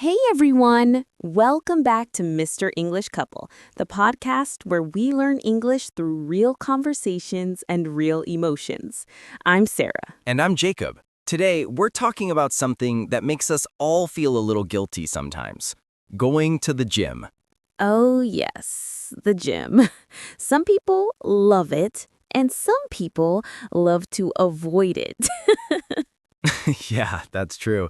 Hey everyone! Welcome back to Mr. English Couple, the podcast where we learn English through real conversations and real emotions. I'm Sarah. And I'm Jacob. Today, we're talking about something that makes us all feel a little guilty sometimes. Going to the gym. Oh, yes, the gym. Some people love it, and some people love to avoid it. Yeah, that's true.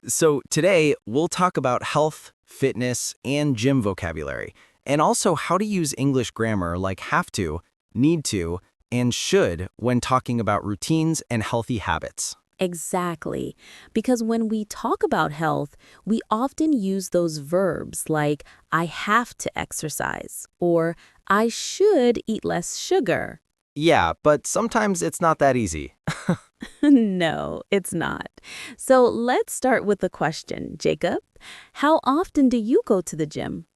So today, we'll talk about health, fitness, and gym vocabulary, and also how to use English grammar like have to, need to, and should when talking about routines and healthy habits. Exactly. Because when we talk about health, we often use those verbs like I have to exercise or I should eat less sugar. Yeah, but sometimes it's not that easy. No, it's not. So let's start with the question, Jacob. How often do you go to the gym?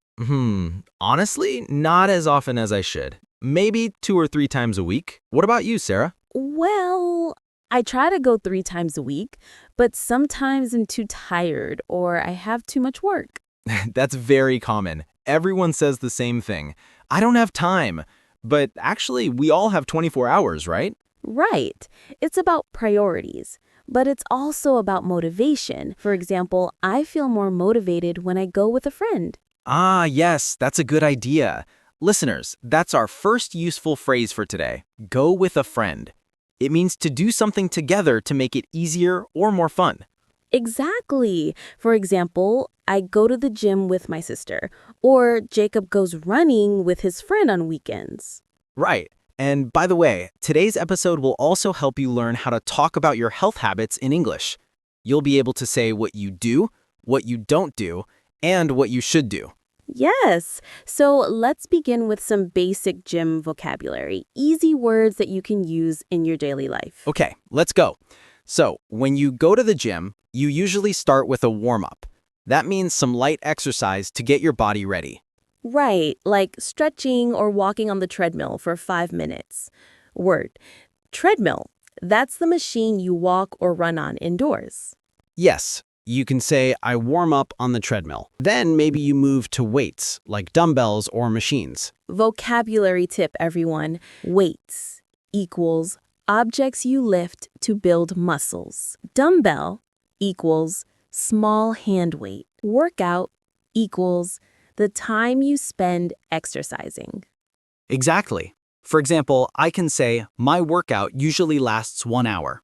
Honestly, not as often as I should. Maybe 2 or 3 times a week. What about you, Sarah? Well, I try to go 3 times a week, but sometimes I'm too tired or I have too much work. That's very common. Everyone says the same thing. I don't have time. But actually, we all have 24 hours, right? Right. It's about priorities, but it's also about motivation. For example, I feel more motivated when I go with a friend. Ah, yes, that's a good idea. Listeners, that's our first useful phrase for today. Go with a friend. It means to do something together to make it easier or more fun. Exactly. For example, I go to the gym with my sister, or Jacob goes running with his friend on weekends. Right. And by the way, today's episode will also help you learn how to talk about your health habits in English. You'll be able to say what you do, what you don't do, and what you should do. Yes. So let's begin with some basic gym vocabulary, easy words that you can use in your daily life. Okay, let's go. So, when you go to the gym, you usually start with a warm-up. That means some light exercise to get your body ready. Right, like stretching or walking on the treadmill for 5 minutes. Word. Treadmill. That's the machine you walk or run on indoors. Yes, you can say, I warm up on the treadmill. Then maybe you move to weights, like dumbbells or machines. Vocabulary tip, everyone. Weights equals objects you lift to build muscles. Dumbbell equals small hand weight. Workout equals the time you spend exercising. Exactly. For example, I can say, my workout usually lasts 1 hour.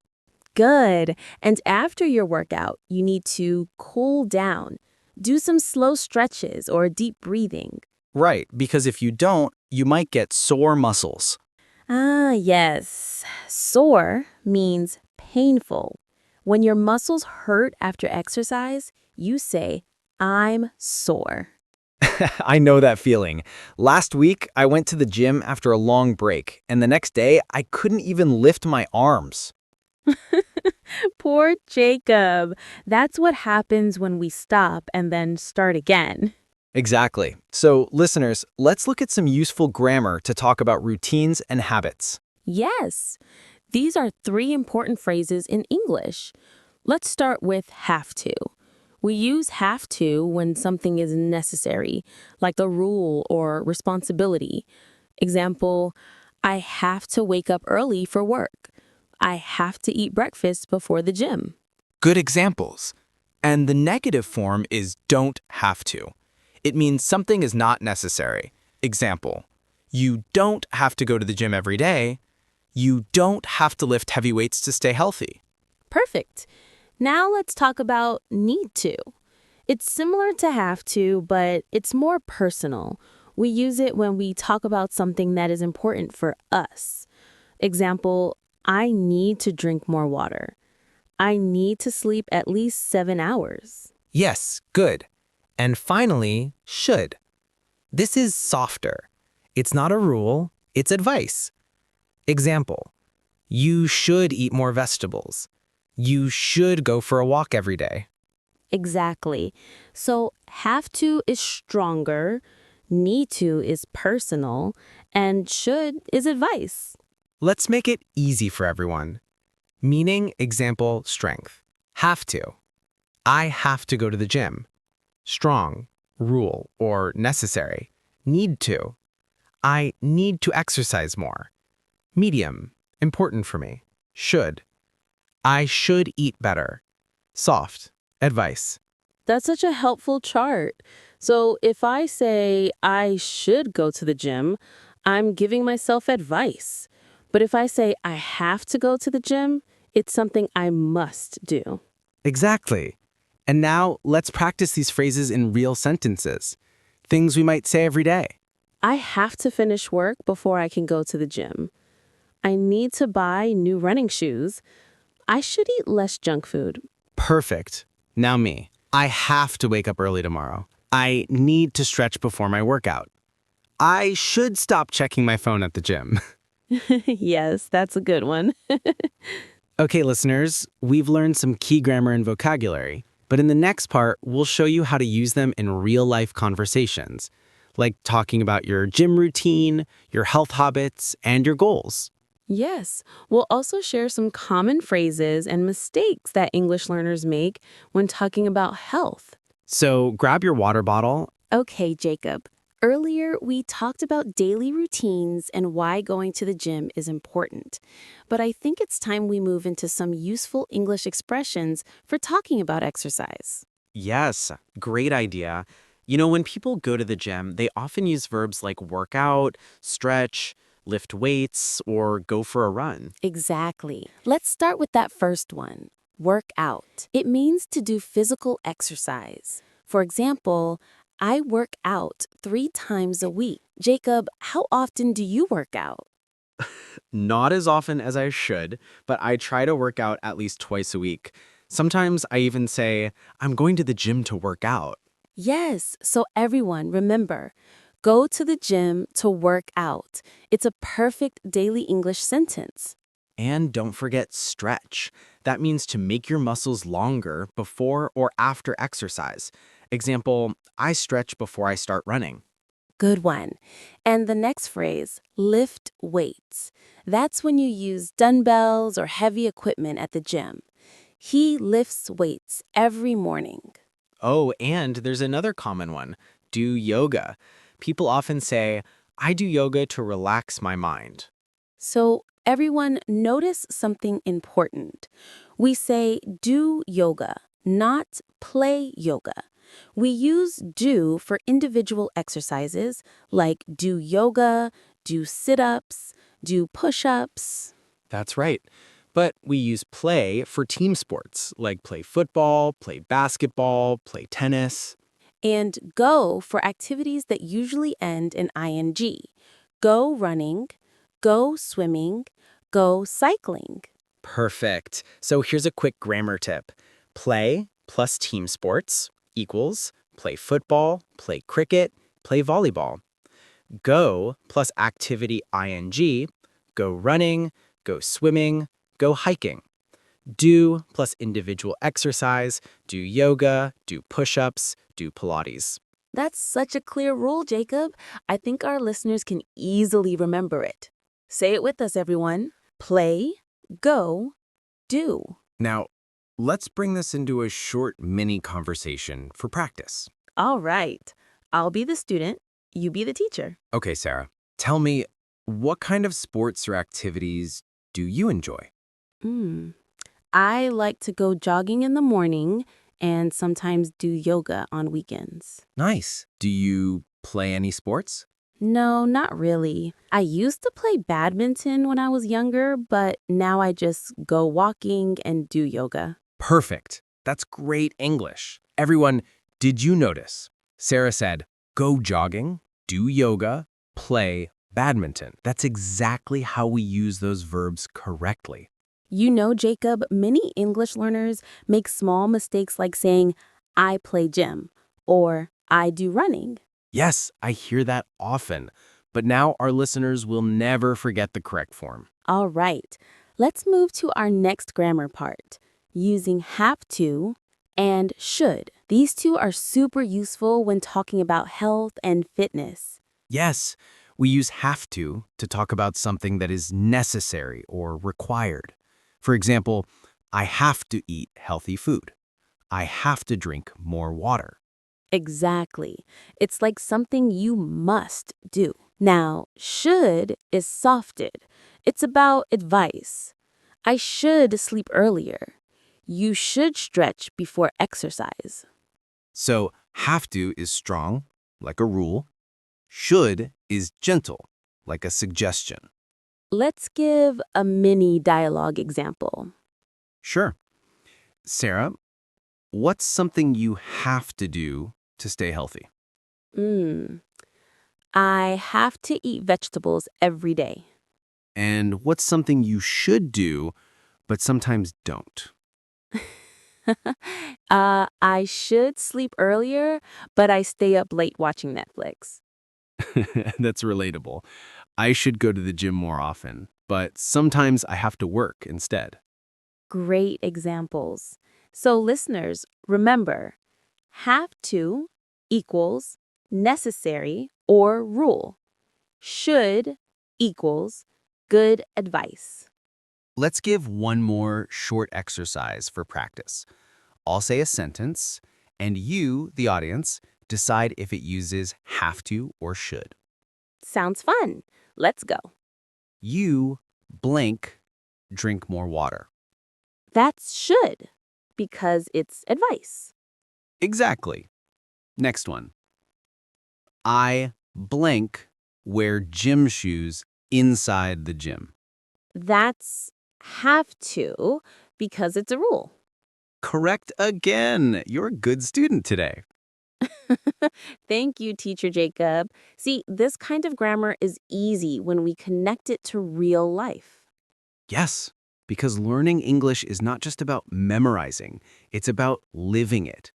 Good. And after your workout, you need to cool down. Do some slow stretches or deep breathing. Right, because if you don't, you might get sore muscles. Ah, yes. Sore means painful. When your muscles hurt after exercise, you say, I'm sore. I know that feeling. Last week, I went to the gym after a long break, and the next day, I couldn't even lift my arms. Poor Jacob. That's what happens when we stop and then start again. Exactly. So, listeners, let's look at some useful grammar to talk about routines and habits. Yes. These are 3 important phrases in English. Let's start with have to. We use have to when something is necessary, like a rule or responsibility. Example, I have to wake up early for work. I have to eat breakfast before the gym. Good examples. And the negative form is don't have to. It means something is not necessary. Example, you don't have to go to the gym every day. You don't have to lift heavy weights to stay healthy. Perfect. Now let's talk about need to. It's similar to have to, but it's more personal. We use it when we talk about something that is important for us. Example, I need to drink more water. I need to sleep at least 7 hours. Yes, good. And finally, should. This is softer. It's not a rule, it's advice. Example, you should eat more vegetables. You should go for a walk every day. Exactly. So have to is stronger, need to is personal, and should is advice. Let's make it easy for everyone. Meaning, example, strength. Have to. I have to go to the gym. strong, rule, or necessary. Need to. I need to exercise more. Medium, important for me. Should. I should eat better. Soft, advice. That's such a helpful chart. So if I say I should go to the gym, I'm giving myself advice. But if I say I have to go to the gym, it's something I must do. Exactly. And now let's practice these phrases in real sentences. Things we might say every day. I have to finish work before I can go to the gym. I need to buy new running shoes. I should eat less junk food. Perfect. Now me. I have to wake up early tomorrow. I need to stretch before my workout. I should stop checking my phone at the gym. Yes, that's a good one. Okay, listeners, we've learned some key grammar and vocabulary, but in the next part, we'll show you how to use them in real-life conversations, like talking about your gym routine, your health habits, and your goals. Yes, we'll also share some common phrases and mistakes that English learners make when talking about health. So grab your water bottle. Okay, Jacob. Earlier, we talked about daily routines and why going to the gym is important. But I think it's time we move into some useful English expressions for talking about exercise. Yes, great idea. You know, when people go to the gym, they often use verbs like work out, stretch, lift weights, or go for a run. Exactly. Let's start with that first one, work out. It means to do physical exercise. For example, I work out 3 times a week. Jacob, how often do you work out? Not as often as I should, but I try to work out at least twice a week. Sometimes I even say, I'm going to the gym to work out. Yes, so everyone, remember, go to the gym to work out. It's a perfect daily English sentence. And don't forget stretch. That means to make your muscles longer before or after exercise. Example, I stretch before I start running. Good one. And the next phrase, lift weights. That's when you use dumbbells or heavy equipment at the gym. He lifts weights every morning. Oh, and there's another common one, do yoga. People often say, I do yoga to relax my mind. So everyone, notice something important. We say do yoga, not play yoga. We use do for individual exercises like do yoga, do sit-ups, do push-ups. That's right. But we use play for team sports, like play football, play basketball, play tennis. And go for activities that usually end in ing. Go running, go swimming, go cycling. Perfect. So here's a quick grammar tip. Play plus team sports equals play football, play cricket, play volleyball. Go plus activity ing, go running, go swimming, go hiking. Do plus individual exercise, do yoga, do push-ups, do Pilates. That's such a clear rule, Jacob. I think our listeners can easily remember it. Say it with us, everyone. Play, go, do. Now, let's bring this into a short mini conversation for practice. All right. I'll be the student. You be the teacher. Okay, Sarah, tell me, what kind of sports or activities do you enjoy? I like to go jogging in the morning and sometimes do yoga on weekends. Nice. Do you play any sports? No, not really. I used to play badminton when I was younger, but now I just go walking and do yoga. Perfect. That's great English. Everyone, did you notice? Sarah said, go jogging, do yoga, play badminton. That's exactly how we use those verbs correctly. You know, Jacob, many English learners make small mistakes like saying, I play gym or I do running. Yes, I hear that often, but now our listeners will never forget the correct form. All right, let's move to our next grammar part, using have to and should. These two are super useful when talking about health and fitness. Yes, we use have to talk about something that is necessary or required. For example, I have to eat healthy food. I have to drink more water. Exactly. It's like something you must do. Now, should is softed. It's about advice. I should sleep earlier. You should stretch before exercise. So have to is strong, like a rule. Should is gentle, like a suggestion. Let's give a mini dialogue example. Sure. Sarah, what's something you have to do to stay healthy? Mm. I have to eat vegetables every day. And what's something you should do, but sometimes don't? I should sleep earlier, but I stay up late watching Netflix. That's relatable. I should go to the gym more often, but sometimes I have to work instead. Great examples. So, listeners, remember, have to equals necessary or rule. Should equals good advice. Let's give one more short exercise for practice. I'll say a sentence, and you, the audience, decide if it uses have to or should. Sounds fun. Let's go. You, blank, drink more water. That's should because it's advice. Exactly. Next one. I, blank, wear gym shoes inside the gym. That's have to because it's a rule. Correct again. You're a good student today. Thank you, Teacher Jacob. See, this kind of grammar is easy when we connect it to real life. Yes, because learning English is not just about memorizing, it's about living it.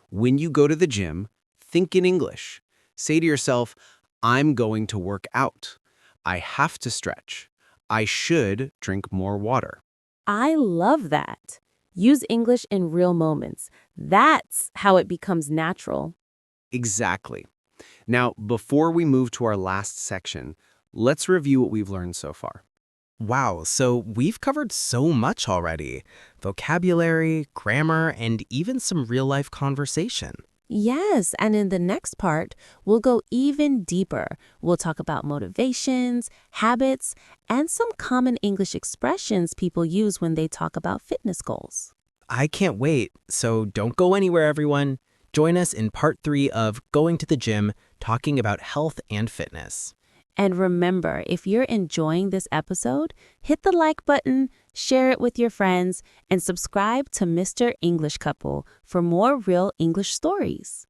When you go to the gym, think in English. Say to yourself, I'm going to work out. I have to stretch. I should drink more water. I love that. Use English in real moments. That's how it becomes natural. Exactly. Now, before we move to our last section, let's review what we've learned so far. Wow, so we've covered so much already. Vocabulary, grammar, and even some real-life conversation. Yes, and in the next part, we'll go even deeper. We'll talk about motivations, habits, and some common English expressions people use when they talk about fitness goals. I can't wait, so don't go anywhere, everyone. Join us in part 3 of Going to the Gym, talking about health and fitness. And remember, if you're enjoying this episode, hit the like button, share it with your friends, and subscribe to Mr. English Couple for more real English stories.